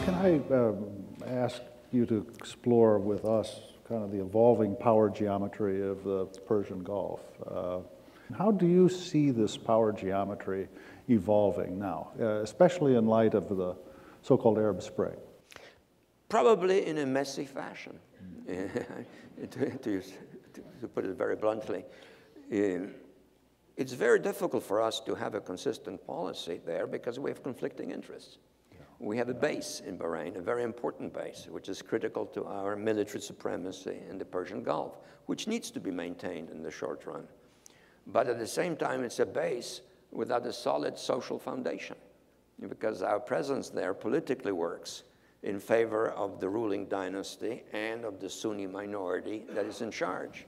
Can I ask you to explore with us kind of the evolving power geometry of the Persian Gulf? How do you see this power geometry evolving now, especially in light of the so-called Arab Spring? Probably in a messy fashion, to put it very bluntly. It's very difficult for us to have a consistent policy there because we have conflicting interests. We have a base in Bahrain, a very important base, which is critical to our military supremacy in the Persian Gulf, which needs to be maintained in the short run. But at the same time, it's a base without a solid social foundation, because our presence there politically works in favor of the ruling dynasty and of the Sunni minority that is in charge.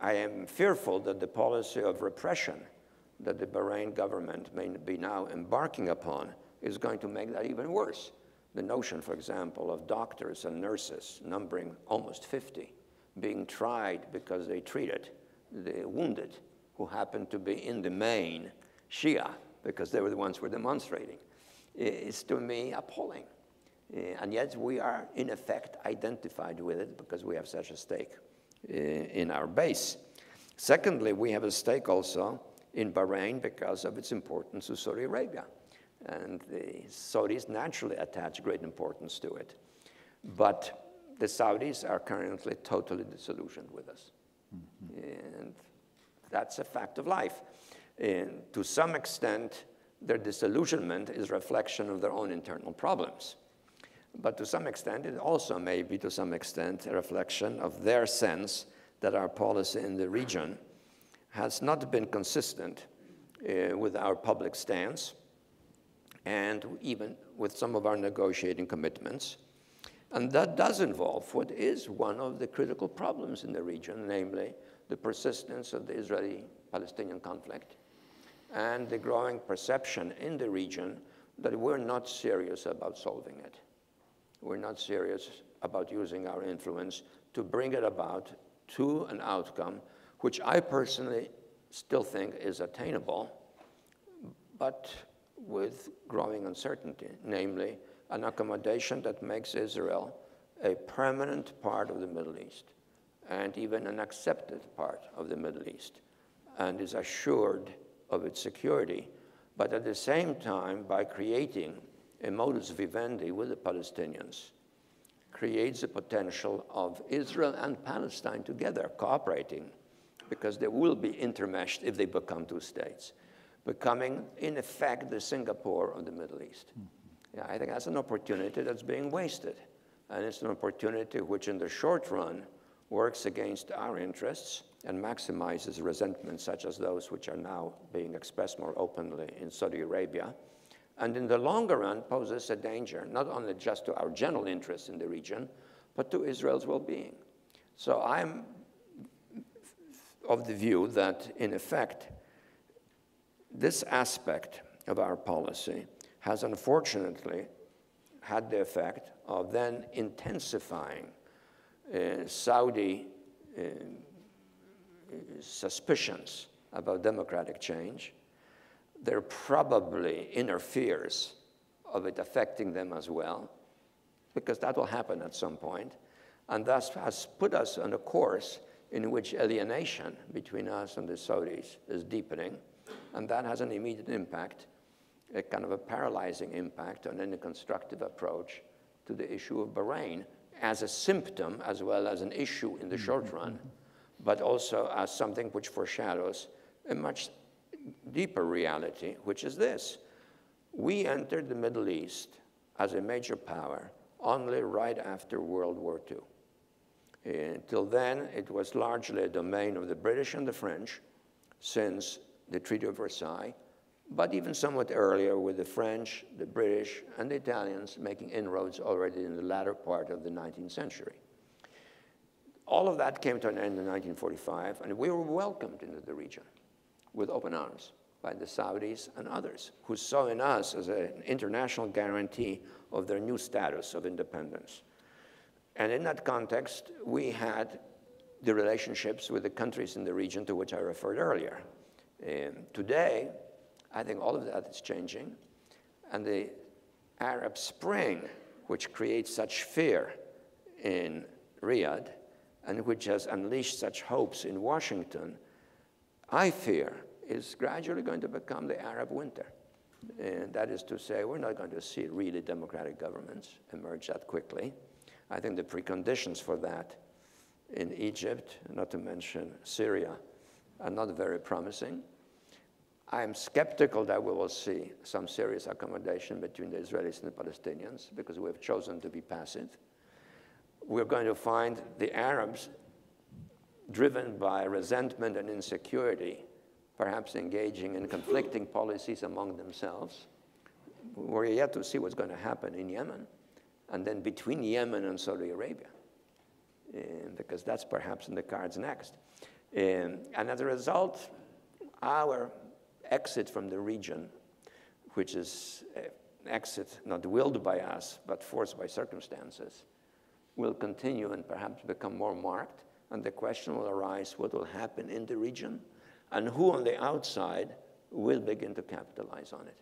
I am fearful that the policy of repression that the Bahrain government may be now embarking upon is going to make that even worse. The notion, for example, of doctors and nurses, numbering almost 50, being tried because they treated the wounded who happened to be in the main Shia, because they were the ones who were demonstrating, is to me appalling. And yet we are, in effect, identified with it because we have such a stake in our base. Secondly, we have a stake also in Bahrain because of its importance to Saudi Arabia. And the Saudis naturally attach great importance to it. But the Saudis are currently totally disillusioned with us. And that's a fact of life. And to some extent, their disillusionment is a reflection of their own internal problems. But to some extent, it also may be, to some extent, a reflection of their sense that our policy in the region has not been consistent with our public stance and even with some of our negotiating commitments. And that does involve what is one of the critical problems in the region, namely the persistence of the Israeli-Palestinian conflict and the growing perception in the region that we're not serious about solving it. We're not serious about using our influence to bring it about to an outcome which I personally still think is attainable, but with growing uncertainty, namely an accommodation that makes Israel a permanent part of the Middle East and even an accepted part of the Middle East and is assured of its security, but at the same time, by creating a modus vivendi with the Palestinians, creates a potential of Israel and Palestine together cooperating, because they will be intermeshed if they become two states, becoming, in effect, the Singapore of the Middle East. Yeah, I think that's an opportunity that's being wasted. And it's an opportunity which, in the short run, works against our interests and maximizes resentments such as those which are now being expressed more openly in Saudi Arabia. And in the longer run, poses a danger, not only just to our general interests in the region, but to Israel's well-being. So I'm of the view that, in effect, this aspect of our policy has unfortunately had the effect of then intensifying Saudi suspicions about democratic change. There probably inner fears of it affecting them as well, because that will happen at some point, and thus has put us on a course in which alienation between us and the Saudis is deepening, and that has an immediate impact, a kind of a paralyzing impact on any constructive approach to the issue of Bahrain as a symptom as well as an issue in the short run, but also as something which foreshadows a much deeper reality, which is this. We entered the Middle East as a major power only right after World War II. Till then, it was largely a domain of the British and the French since the Treaty of Versailles, but even somewhat earlier with the French, the British, and the Italians making inroads already in the latter part of the 19th century. All of that came to an end in 1945, and we were welcomed into the region with open arms by the Saudis and others, who saw in us as an international guarantee of their new status of independence. And in that context, we had the relationships with the countries in the region to which I referred earlier. Today, I think all of that is changing, and the Arab Spring, which creates such fear in Riyadh and which has unleashed such hopes in Washington, I fear is gradually going to become the Arab winter. And that is to say, we're not going to see really democratic governments emerge that quickly. I think the preconditions for that in Egypt, not to mention Syria, are not very promising. I'm skeptical that we will see some serious accommodation between the Israelis and the Palestinians because we have chosen to be passive. We're going to find the Arabs driven by resentment and insecurity, perhaps engaging in conflicting policies among themselves. We're yet to see what's going to happen in Yemen, and then between Yemen and Saudi Arabia, because that's perhaps in the cards next. And as a result, our exit from the region, which is an exit not willed by us, but forced by circumstances, will continue and perhaps become more marked. And the question will arise, what will happen in the region? And who on the outside will begin to capitalize on it?